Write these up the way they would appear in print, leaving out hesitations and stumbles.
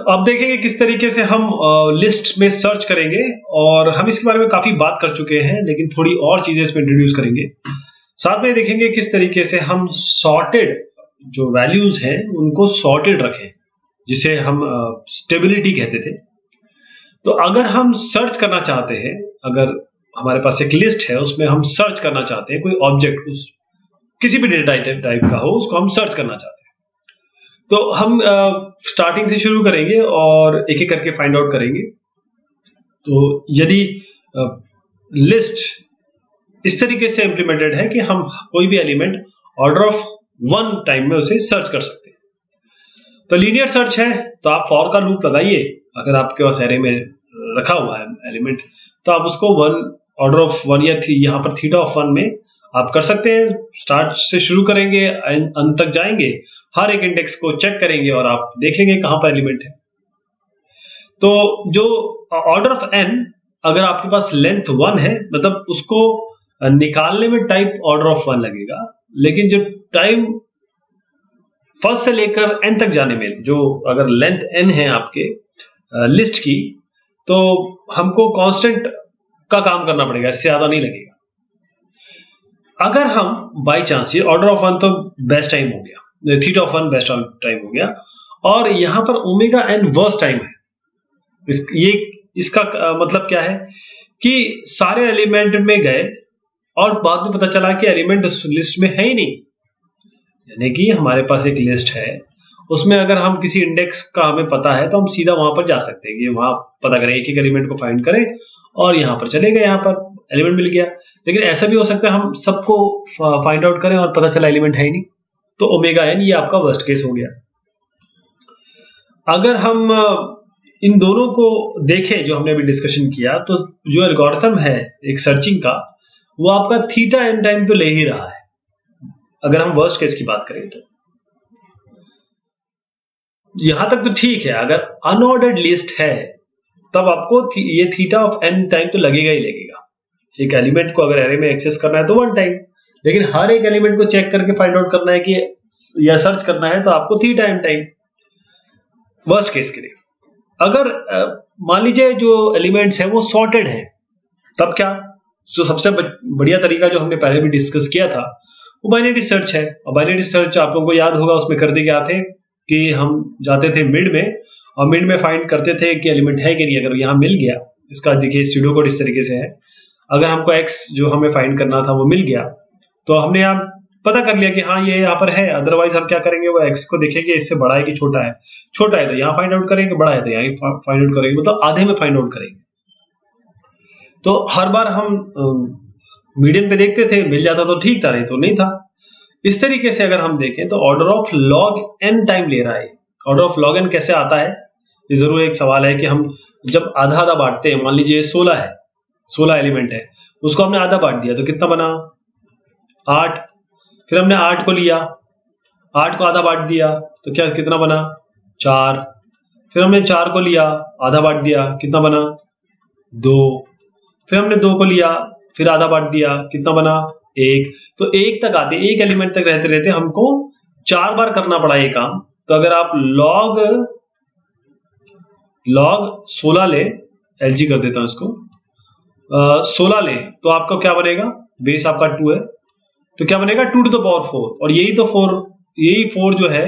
अब देखेंगे किस तरीके से हम लिस्ट में सर्च करेंगे, और हम इसके बारे में काफी बात कर चुके हैं, लेकिन थोड़ी और चीजें इसमें इंट्रोड्यूस करेंगे। साथ में देखेंगे किस तरीके से हम सॉर्टेड जो वैल्यूज हैं उनको सॉर्टेड रखें, जिसे हम स्टेबिलिटी कहते थे। तो अगर हम सर्च करना चाहते हैं, अगर हमारे पास एक लिस्ट है उसमें हम सर्च करना चाहते हैं कोई ऑब्जेक्ट, उस किसी भी डेटा टाइप का हो, उसको हम सर्च करना चाहते हैं, तो हम स्टार्टिंग से शुरू करेंगे और एक एक करके फाइंड आउट करेंगे। तो यदि लिस्ट इस तरीके से इंप्लीमेंटेड है कि हम कोई भी एलिमेंट ऑर्डर ऑफ 1 टाइम में उसे सर्च कर सकते हैं। तो लीनियर सर्च है, तो आप फॉर का लूप लगाइए। अगर आपके पास एरे में रखा हुआ है एलिमेंट, तो आप उसको 1 ऑर्डर ऑफ 1 या यहाँ पर थीटा ऑफ 1 में आप कर सकते हैं। स्टार्ट से शुरू करेंगे, अंत तक जाएंगे, हर एक इंडेक्स को चेक करेंगे और आप देख लेंगे कहां पर एलिमेंट है। तो जो ऑर्डर ऑफ n, अगर आपके पास लेंथ 1 है, मतलब उसको निकालने में टाइप ऑर्डर ऑफ 1 लगेगा, लेकिन जो टाइम फर्स्ट से लेकर n तक जाने में, जो अगर लेंथ n है आपके लिस्ट की, तो हमको कांस्टेंट का काम करना पड़ेगा, इससे ज्यादा नहीं लगेगा। अगर हम बाय चांस, ये ऑर्डर ऑफ 1 तो बेस्ट टाइम हो गया, थीटा ऑफ 1 बेस्ट टाइम हो गया, और यहां पर ओमेगा n वर्स्ट टाइम है। इसका मतलब क्या है कि सारे एलिमेंट में गए और बाद में पता चला कि एलिमेंट उस लिस्ट में है ही नहीं। यानी कि हमारे पास एक लिस्ट है, उसमें अगर हम किसी इंडेक्स का हमें पता है तो हम सीधा वहां पर जा सकते हैं कि वहां पता करें, एक एक एलिमेंट को फाइंड करें और यहां पर चले गए, यहां पर एलिमेंट मिल गया। लेकिन ऐसा भी हो सकता है हम सबको फाइंड आउट करें और पता चला एलिमेंट है ही नहीं, तो ओमेगा n ये आपका वर्स्ट केस हो गया। अगर हम इन दोनों को देखें जो हमने अभी डिस्कशन किया, तो जो एल्गोरिथम है एक सर्चिंग का, वो आपका थीटा n टाइम तो ले ही रहा है, अगर हम वर्स्ट केस की बात करें तो। यहां तक तो ठीक है, अगर अनऑर्डर्ड लिस्ट है तब आपको ये थीटा ऑफ n टाइम तो लगेगा ही लगेगा। एक एलिमेंट को अगर एरे में एक्सेस करना है तो 1 टाइम, लेकिन हर एक एलिमेंट को चेक करके फाइंड आउट करना है कि या सर्च करना है, तो आपको theta n time worst case के लिए। अगर मान लीजिए जो एलिमेंट्स हैं वो सॉर्टेड हैं, तब क्या? जो सबसे बढ़िया तरीका जो हमने पहले भी डिस्कस किया था वो बाइनरी सर्च है। और बाइनरी सर्च आप लोगों को याद होगा, उसमें करते क्या थे कि हम जाते थे मिड में, और मिड में फाइंड करते थे कि एलिमेंट है कि नहीं। अगर यहाँ मिल गया, इसका देखिए स्यूडो कोड इस तरीके से है, अगर हमको x जो हमें फाइंड करना था वो मिल गया, तो हमने यहाँ पता कर लिया कि हाँ ये यहाँ पर है। अदरवाइज हम क्या करेंगे, वो x को देखेंगे इससे बड़ा है कि छोटा है, छोटा है तो यहाँ फाइंड आउट करेंगे, बड़ा है तो यहाँ फाइंड आउट करेंगे, मतलब आधे में फाइंड आउट करेंगे। तो हर बार हम मीडियन पे देखते थे, मिल जाता तो ठीक था, नहीं तो नहीं था। इस तरीके से अगर हम देखें तो order of log n time ले रहा है। ऑर्डर ऑफ log n कैसे आता है, ये जरूर एक सवाल है कि हम जब आधा आधा बांटते हैं, मान लीजिए 16 है, 16 एलिमेंट है, उसको हमने आधा बांट दिया तो कितना बना 8। फिर हमने 8 को लिया, 8 को आधा बांट दिया तो क्या कितना बना 4। फिर हमने 4 को लिया, आधा बांट दिया, कितना बना 2। फिर हमने 2 को लिया, फिर आधा बांट दिया, कितना बना 1। तो 1 तक आते, एक एलिमेंट तक रहते रहते हमको 4 बार करना पड़ा ये काम। तो अगर आप log 16 ले, LG कर देता हूं इसको, 16 ले, तो आपका क्या बनेगा, बेस आपका 2 है, तो क्या बनेगा 2 to the power 4। और यही तो 4 जो है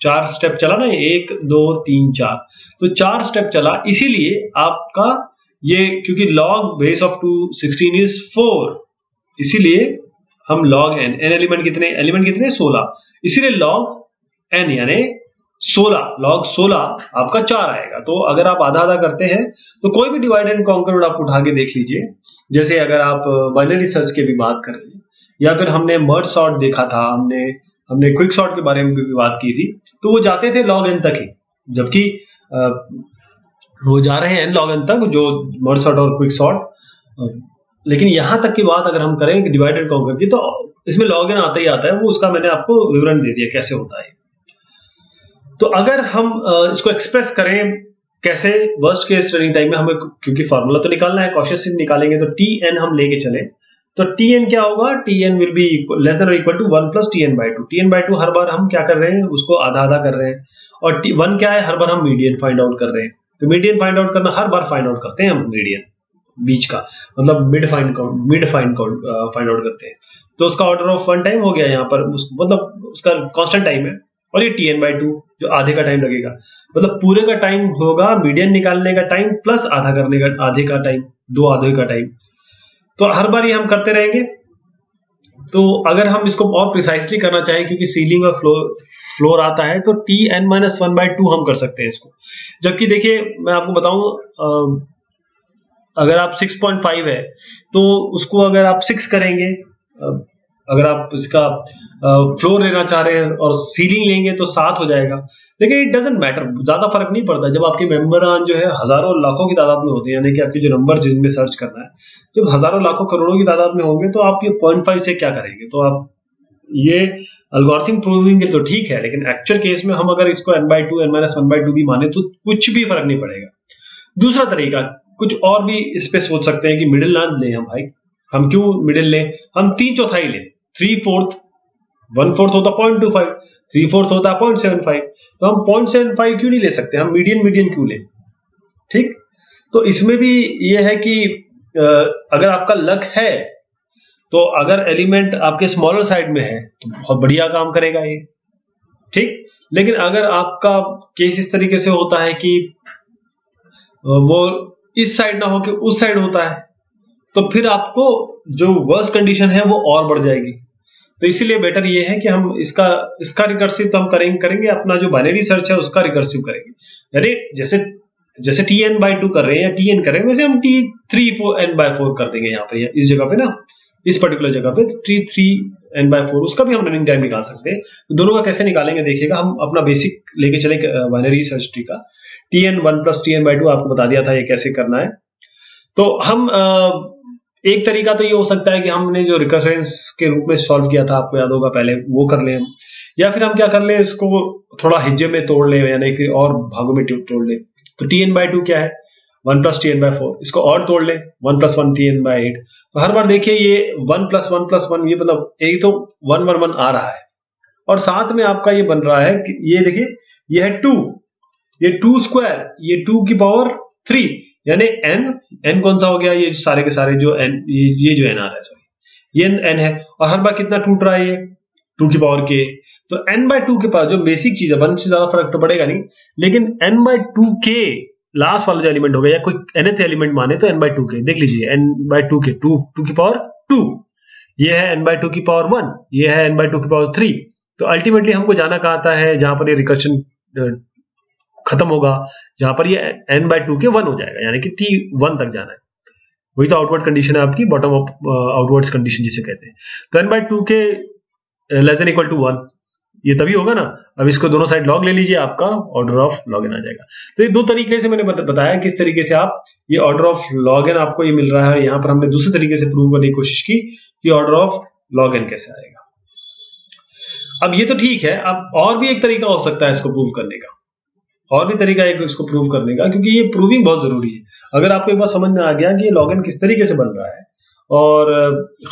4 स्टेप चला ना, 1 2 3 4, तो 4 स्टेप चला, इसीलिए आपका ये, क्योंकि log बेस ऑफ 2 16 इज 4, इसीलिए हम log n एलिमेंट कितने 16, इसीलिए log n यानी 16, log 16 आपका 4 आएगा। तो अगर आप आधा आधा करते हैं तो कोई भी डिवाइड एंड कॉन्कर आप उठा के देख लीजिए, जैसे अगर आप बाइनरी सर्च की भी बात कर रहे हैं, या फिर हमने मर्ज सॉर्ट देखा था, हमने क्विक सॉर्ट के बारे में भी बात की थी, तो वो जाते थे log n तक ही, जबकि वो जा रहे हैं log n तक, जो मर्ज सॉर्ट और क्विक सॉर्ट। लेकिन यहां तक की बात अगर हम करें डिवाइड एंड कॉन्कर की, तो इसमें log n आता ही आता है, वो उसका मैंने आपको विवरण दे दिया कैसे होता है। तो अगर हम इसको एक्सप्रेस करें कैसे वर्स्ट केस रनिंग टाइम में, हमें क्योंकि फॉर्मूला तो निकालना है, कॉशियसली निकालेंगे, तो tn हम लेके चले तो Tn क्या होगा, Tn will be less than और equal to 1 plus Tn/2। Tn/2 हर बार हम क्या कर रहे हैं, उसको आधा आधा कर रहे हैं, और T1 क्या है, हर बार हम मीडियन फाइंड आउट कर रहे हैं। तो मीडियन फाइंड आउट करना, हर बार फाइंड आउट करते हैं हम मीडियन बीच का, मतलब मिड फाइंड आउट करते हैं। तो उसका ऑर्डर ऑफ 1 टाइम हो गया यहाँ पर, मतलब उसका कांस्टेंट टाइम है। और ये Tn/2 जो आधे का टाइम लगेगा, मतलब पूरे का टाइम होगा मीडियन निकालने का टाइम प्लस आधा करने का, आधे का टाइम, 2 आधे का टाइम। तो हर बार ये हम करते रहेंगे। तो अगर हम इसको और प्रिसाइसली करना चाहें, क्योंकि सीलिंग और फ्लोर आता है, तो Tn-1/2 हम कर सकते हैं इसको। जबकि देखिए मैं आपको बताऊं, अगर आप 6.5 है तो उसको अगर आप 6 करेंगे, अगर आप इसका फ्लोर लेना चाह रहे हैं और सीलिंग लेंगे तो 7 हो जाएगा। लेकिन इट डजेंट मैटर, ज्यादा फर्क नहीं पड़ता। जब आपके मेंबरान जो है हजारों लाखों की तादाद में होते हैं, यानी कि आपके जो नंबर जिनमें सर्च करना है जब हजारों लाखों करोड़ों की तादाद में होंगे, तो आप ये 0.5 से क्या करेंगे? तो आप ये एल्गोरिथम प्रूविंग तो ठीक है, लेकिन एक्चुअल केस में हम अगर इसको n/2 n-1/2 भी माने तो कुछ भी फर्क नहीं पड़ेगा। दूसरा तरीका, कुछ और भी इस पे सोच सकते हैं कि मिडिल ना लें हम भाई। हम क्यों मिडिल लें? हम 3/4 लें, 3/4, 1/4 होता 0.25, 3/4 होता 0.75। तो हम 0.75 क्यों नहीं ले सकते? हम मीडियन क्यों लें? ठीक। तो इसमें भी ये है कि अगर आपका लक है तो अगर एलिमेंट आपके स्मॉलर साइड में है तो बहुत बढ़िया काम करेगा ये, ठीक। लेकिन अगर आपका केस इस तरीके से होता है कि वो इस साइड ना होके उस साइड होता है, तो फिर आपको जो वर्स्ट कंडीशन है वो और बढ़ जाएगी। तो इसीलिए बेटर ये है कि हम इसका रिकर्सिव तो हम करेंगे अपना जो बाइनरी सर्च है उसका रिकर्सिव करेंगे। यानी जैसे Tn/2 कर रहे हैं या Tn कर रहे हैं, वैसे हम T3n/4 कर देंगे यहाँ पे, इस जगह पे ना, इस पर्टिकुलर जगह पे T3n/4, उसका भी हम रनिंग टाइम निकाल सकते हैं। तो दोनों का कैसे निकालेंगे देखिएगा। हम अपना बेसिक लेके चले बाइनरी सर्च ट्री का, Tn1 प्लस Tn/2 आपको बता दिया था ये कैसे करना है। तो हम एक तरीका तो ये हो सकता है कि हमने जो रिकरेंस के रूप में सॉल्व किया था, आपको याद होगा पहले, वो कर लें हम। या फिर हम क्या कर लें, इसको थोड़ा हिज्जे में तोड़ लें, यानी फिर और भागों में तोड़ लें। तो Tn/2 क्या है, 1 प्लस Tn/4, इसको और तोड़ लें, 1 प्लस 1 Tn/8। तो हर बार देखिए ये 1 प्लस 1 प्लस 1, ये मतलब एक तो 1 1 1 आ रहा है, और साथ में आपका ये बन रहा है कि ये देखिए ये है 2, ये 2 स्क्वायर, ये 2 की पावर 3, यानी n कौन सा हो गया, ये सारे के सारे जो n, ये जो n आ रहा है, सॉरी ये n है। और हर बार कितना टूट रहा है, ये 2 की पावर k। तो n/2 के पास जो बेसिक चीज है, 1 से ज्यादा फर्क तो पड़ेगा नहीं, लेकिन n/2 k लास्ट वाला जो एलिमेंट हो गया, या कोई nth एलिमेंट माने तो n/2 k, देख लीजिए n/2 k, 2 की पावर 2, ये है n/2 की पावर 1, ये है n/2 की पावर 3। तो अल्टीमेटली हमको जाना कहाँ आता है, जहां पर ये रिकर्शन खत्म होगा, जहां पर ये n/2 के 1 हो जाएगा, यानी कि T1 तक जाना है। वही तो आउटवर्ड कंडीशन है आपकी, बॉटम ऑफ आउटवर्ड्स कंडीशन जिसे कहते हैं। तो n/2 के लेस देन इक्वल टू 1, ये तभी होगा ना। अब इसको दोनों साइड लॉग ले लीजिए, आपका ऑर्डर ऑफ लॉग एन आ जाएगा। तो ये दो तरीके से मैंने बताया किस तरीके से आप ये ऑर्डर ऑफ लॉग एन आपको ये मिल रहा है। यहाँ पर हमने दूसरे तरीके से प्रूव करने की कोशिश की कि ऑर्डर ऑफ लॉग एन कैसे आएगा। अब ये तो ठीक है, अब और भी एक तरीका हो सकता है इसको प्रूव करने का, और भी तरीका है इसको प्रूव करने का, क्योंकि ये प्रूविंग बहुत जरूरी है। अगर आपको एक बार समझ में आ गया कि ये लॉग एन किस तरीके से बन रहा है और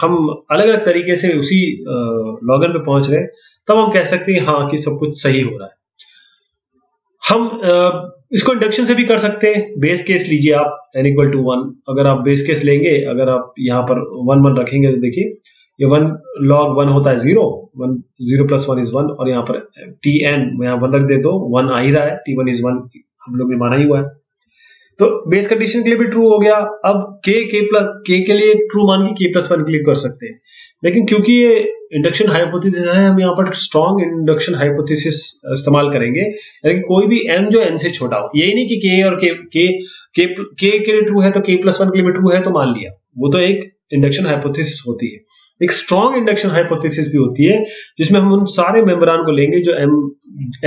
हम अलग अलग तरीके से उसी लॉग एन पे पहुंच रहे हैं, तब हम कह सकते हैं हाँ कि सब कुछ सही हो रहा है। हम इसको इंडक्शन से भी कर सकते हैं। बेस केस लीजिए आप n इक्वल टू 1, अगर आप बेस केस लेंगे, अगर आप यहाँ पर 1 1 रखेंगे तो देखिए ये 1 log 1 होता है 0, 0 प्लस 1 इज 1, और यहाँ पर Tn मैं यहाँ 1 रख दे, तो 1 आ ही रहा है, T1 इज 1 हम लोग ने माना ही हुआ है। तो बेस कंडीशन के लिए भी ट्रू हो गया। अब k के लिए ट्रू मान के k+1 के लिए कर सकते हैं, लेकिन क्योंकि ये इंडक्शन हाइपोथेसिस है, हम यहाँ पर स्ट्रॉन्ग इंडक्शन हाइपोथेसिस इस्तेमाल करेंगे, यानी कोई भी n जो n से छोटा हो। यही नहीं कि k और k के लिए ट्रू है तो k+1 के लिए भी ट्रू है तो मान लिया, वो तो एक इंडक्शन हाइपोथेसिस होती है। एक स्ट्रॉन्ग इंडक्शन हाइपोथेसिस भी होती है, जिसमें हम उन सारे मेंबरान को लेंगे जो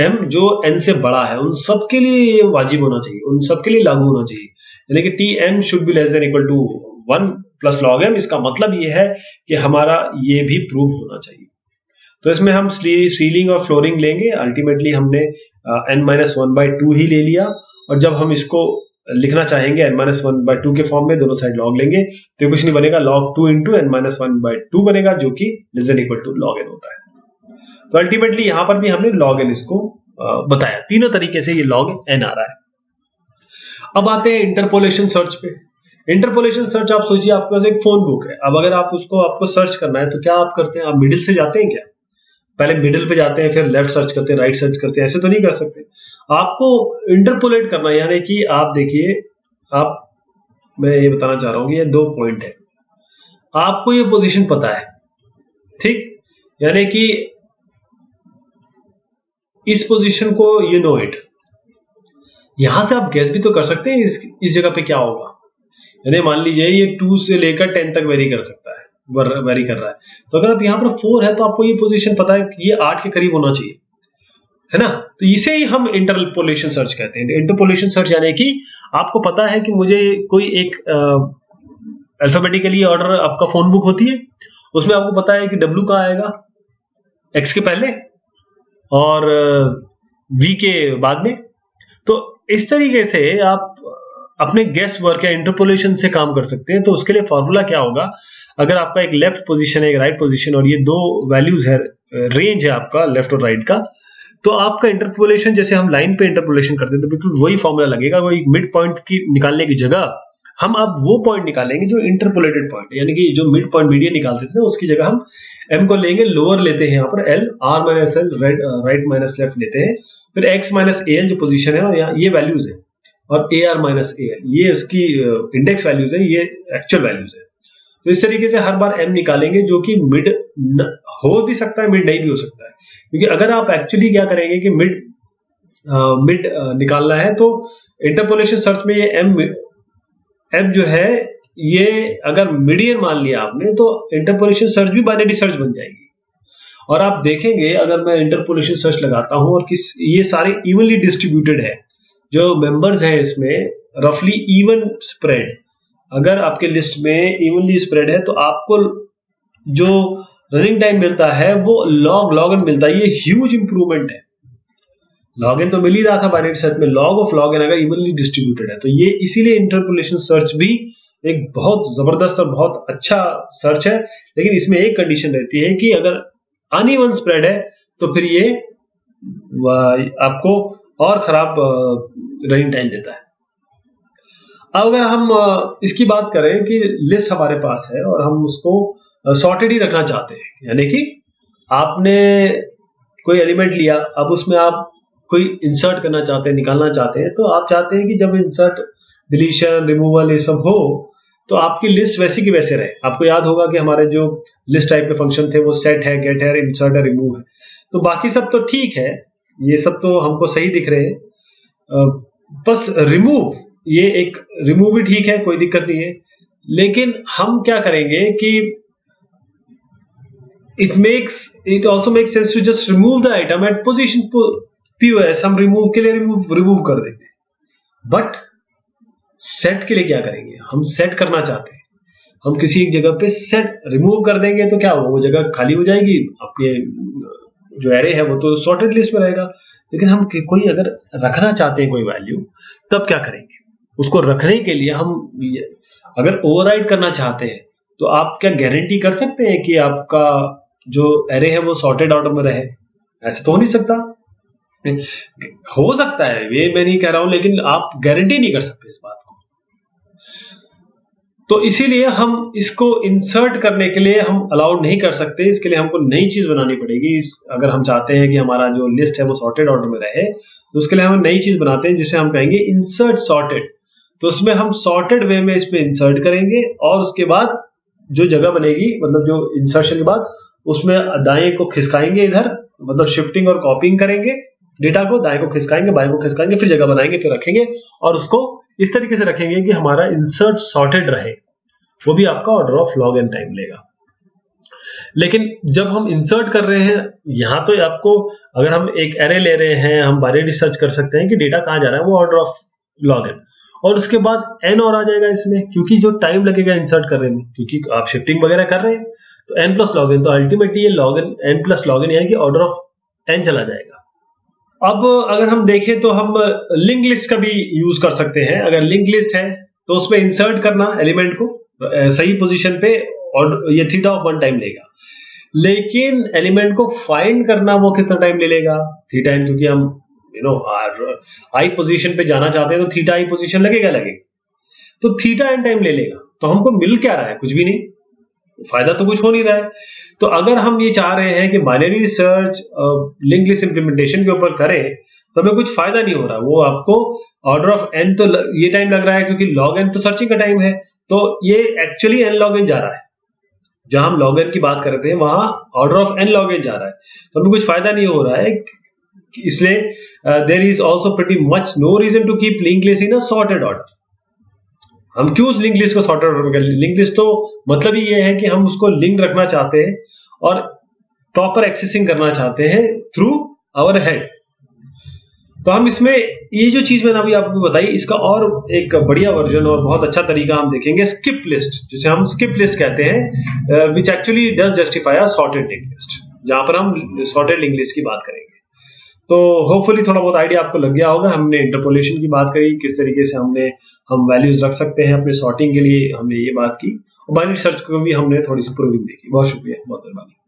m जो n से बड़ा है, उन सब के लिए ये वाजिब होना चाहिए, उन सब के लिए लागू होना चाहिए, यानी कि Tn should be less than equal to 1 plus log m। इसका मतलब ये है कि हमारा ये भी प्रूव होना चाहिए। तो इसमें हम सीलिंग और फ्लोरिंग लेंगे। अल्टीमेटली हमने n-1/2 ही ले लिया, और जब हम इसको लिखना चाहेंगे n-1/2 के फॉर्म में, दोनों साइड log लेंगे तो कुछ नहीं बनेगा, log2 into n-1/2 बनेगा, जो कि less than equal to log n होता है। तो अल्टीमेटली यहां पर भी हमने log n इसको बताया, तीनों तरीके से ये log n आ रहा है। अब आते हैं इंटरपोलेशन सर्च पे। इंटरपोलेशन सर्च, आप सोचिए आपके पास एक फोन बुक है, अब अगर आपको सर्च करना है तो क्या आप करते हैं, आप मिडिल से जाते हैं क्या? पहले मिडिल पे जाते हैं, फिर लेफ्ट सर्च करते हैं, राइट सर्च करते हैं, ऐसे तो नहीं कर सकते। आपको इंटरपोलेट करना है, यानी कि आप देखिए, मैं ये बताना चाह रहा हूं कि ये 2 पॉइंट है, आपको ये पोजीशन पता है, ठीक, यानी कि इस पोजीशन को यू नो इट, यहां से आप गेस भी तो कर सकते हैं इस जगह पे क्या होगा। यानी मान लीजिए ये 2 से लेकर 10 तक वेरी कर सकता है, वेरी कर रहा है, तो अगर आप यहाँ पर 4 है तो आपको ये पोजीशन पता है कि ये 8 के करीब होना चाहिए, है ना। तो इसे ही हम इंटरपोलेशन सर्च कहते हैं। इंटरपोलेशन सर्च यानी कि आपको पता है कि मुझे कोई एक अल्फाबेटिकली ऑर्डर, आपका फोन बुक होती है, उसमें आपको पता है कि W कहाँ आएगा, X के पहले और V के बाद में। तो इस तरीके से आप अपने गेस वर्क या इंटरपोलेशन से काम कर सकते हैं। तो उसके लिए फॉर्मूला क्या होगा, अगर आपका एक लेफ्ट पोजीशन है, एक राइट पोजीशन, और ये 2 वैल्यूज है, रेंज है आपका लेफ्ट और राइट का, तो आपका इंटरपोलेशन, जैसे हम लाइन पे इंटरपोलेशन करते हैं तो बिल्कुल वही फॉर्मूला लगेगा। वही मिड पॉइंट की निकालने की जगह हम अब वो पॉइंट निकालेंगे जो इंटरपोलेटेड पॉइंट है, यानी कि जो मिड पॉइंट मीडियन निकालते थे उसकी जगह हम m को लेंगे, लोअर लेते हैं यहाँ पर l, r minus l, right minus left लेते हैं, फिर x माइनस al जो पोजीशन है, और यहाँ ये वैल्यूज है, और ar माइनस al ये उसकी इंडेक्स वैल्यूज है, ये एक्चुअल वैल्यूज है। तो इस तरीके से हर बार m निकालेंगे, जो कि मिड हो भी सकता है, मिड नहीं भी हो सकता है, क्योंकि अगर आप एक्चुअली क्या करेंगे कि मिड निकालना है तो इंटरपोलेशन सर्च में ये m जो है, ये अगर मीडियन मान लिया आपने तो इंटरपोलेशन सर्च भी बाइनरी सर्च बन जाएगी। और आप देखेंगे अगर मैं इंटरपोलेशन सर्च लगाता हूं और ये सारे इवनली डिस्ट्रीब्यूटेड है, जो मेंबर्स हैं इसमें रफली इवन स्प्रेड, अगर आपके लिस्ट में इवनली स्प्रेड है तो आपको जो रनिंग टाइम मिलता है वो log n मिलता है। ये ह्यूज इंप्रूवमेंट है। log n तो मिल ही रहा था बाइनरी सर्च में, log of log n अगर इवनली डिस्ट्रीब्यूटेड है तो ये इसीलिए इंटरपोलेशन सर्च भी एक बहुत जबरदस्त और बहुत अच्छा सर्च है। लेकिन इसमें एक कंडीशन रहती है कि अगर अनइवन स्प्रेड है तो फिर ये आपको और खराब रनिंग टाइम देता है। अब अगर हम इसकी बात करें कि लिस्ट हमारे पास है और हम उसको सॉर्टेड ही रखना चाहते हैं, यानी कि आपने कोई एलिमेंट लिया, अब उसमें आप कोई इंसर्ट करना चाहते हैं, निकालना चाहते हैं, तो आप चाहते हैं कि जब इंसर्ट, डिलीशन, रिमूवल ये सब हो तो आपकी लिस्ट वैसी की वैसे रहे। आपको याद होगा कि हमारे जो लिस्ट टाइप के फंक्शन थे वो सेट है, गेट है, इंसर्ट है, रिमूव है, तो बाकी सब तो ठीक है, ये सब तो हमको सही दिख रहे हैं। बस रिमूव, ये एक रिमूव भी ठीक है, कोई दिक्कत नहीं है, लेकिन हम क्या करेंगे कि it also makes sense to just remove the item at position POS, हम रिमूव के लिए रिमूव कर देंगे। बट सेट के लिए क्या करेंगे, हम सेट करना चाहते हैं, हम किसी एक जगह पे सेट रिमूव कर देंगे तो क्या होगा, वो जगह खाली हो जाएगी, आपके जो एरे है वो तो सॉर्टेड लिस्ट में रहेगा। लेकिन हम कोई अगर रखना चाहते हैं कोई वैल्यू, तब क्या करेंगे, उसको रखने के लिए हम अगर ओवरराइड करना चाहते हैं तो आप क्या गारंटी कर सकते हैं कि आपका जो एरे है वो सॉर्टेड ऑर्डर में रहे? ऐसे तो हो नहीं सकता। हो सकता है, ये मैं नहीं कह रहा हूं, लेकिन आप गारंटी नहीं कर सकते इस बात को। तो इसीलिए हम इसको इंसर्ट करने के लिए हम अलाउड नहीं कर सकते, इसके लिए हमको नई चीज बनानी पड़ेगी। अगर हम चाहते हैं कि हमारा जो लिस्ट है वो सॉर्टेड ऑर्डर में रहे तो उसके लिए हम नई चीज बनाते हैं जिसे हम कहेंगे इंसर्ट सॉर्टेड। तो उसमें हम सॉर्टेड वे में इसमें इंसर्ट करेंगे और उसके बाद जो जगह बनेगी, मतलब जो इंसर्शन के बाद उसमें दाएं को खिसकाएंगे, इधर मतलब शिफ्टिंग और कॉपिंग करेंगे, डेटा को दाएं को खिसकाएंगे, बाएं को खिसकाएंगे, फिर जगह बनाएंगे, फिर रखेंगे और उसको इस तरीके से रखेंगे कि हमारा इंसर्ट सॉर्टेड रहे। वो भी आपका order of log n time लेगा। लेकिन जब हम इंसर्ट कर रहे हैं यहां, तो आपको अगर हम एक एरे ले रहे हैं, हम बाइनरी सर्च कर सकते हैं कि डेटा कहां जा रहा है, वो ऑर्डर ऑफ log n, और उसके बाद n और आ जाएगा इसमें, क्योंकि जो टाइम लगेगा इंसर्ट करने में, क्योंकि आप शिफ्टिंग वगैरह कर रहे हैं, तो n प्लस log n, तो अल्टीमेटली ये log n, n plus log n यानी कि ऑर्डर ऑफ n चला जाएगा। अब अगर हम देखें तो हम लिंक लिस्ट का भी यूज कर सकते हैं। अगर लिंक लिस्ट है तो उसमें इंसर्ट करना एलिमेंट को सही पोजीशन पे, और ये थीटा ऑफ 1 टाइम लेगा। लेकिन एलिमेंट को फाइंड करना वो कितना टाइम ले लेगा? थीटा n, क्योंकि हम आई पोजीशन पे जाना चाहते हैं तो थीटा आई पोजीशन लगेगा, तो थीटा n टाइम ले लेगा। तो हमको मिल क्या रहा है? कुछ भी नहीं, फायदा तो कुछ हो नहीं रहा है। तो अगर हम ये चाह रहे हैं कि binary search link list implementation के ऊपर करें तो हमें कुछ फायदा नहीं हो रहा। वो आपको ऑर्डर ऑफ n तो ये टाइम लग रहा है, क्योंकि log n तो सर्चिंग का टाइम है, तो ये एक्चुअली n log n जा रहा है। जहां हम log n की बात कर रहे थे वहां order of n log n जा रहा है, तो हमें कुछ फायदा नहीं हो रहा है। इसलिए there is also pretty much no reason to keep link list in a sorted order. हम क्यों उस लिंक लिस्ट को सॉर्टेड ऑर्डर में करें? लिंक लिस्ट तो मतलब ही ये है कि हम उसको लिंक रखना चाहते हैं और प्रॉपर एक्सेसिंग करना चाहते हैं थ्रू आवर हेड। तो हम इसमें ये जो चीज मैंने अभी आपको बताई, इसका और एक बढ़िया वर्जन और बहुत अच्छा तरीका हम देखेंगे, स्किप लिस्ट, जिसे हम स्किप लिस्ट कहते हैं, which actually does justify a sorted link list, जहां पर हम सॉर्टेड लिंक लिस्ट की बात करेंगे। तो होपफुली थोड़ा बहुत आइडिया आपको लग गया होगा। हमने इंटरपोलेशन की बात करी, किस तरीके से हम वैल्यूज रख सकते हैं अपने सॉर्टिंग के लिए, हमने ये बात की, और बाइनरी सर्च को भी हमने थोड़ी सी प्रूविंग देखी। बहुत शुक्रिया, बहुत मेहरबानी।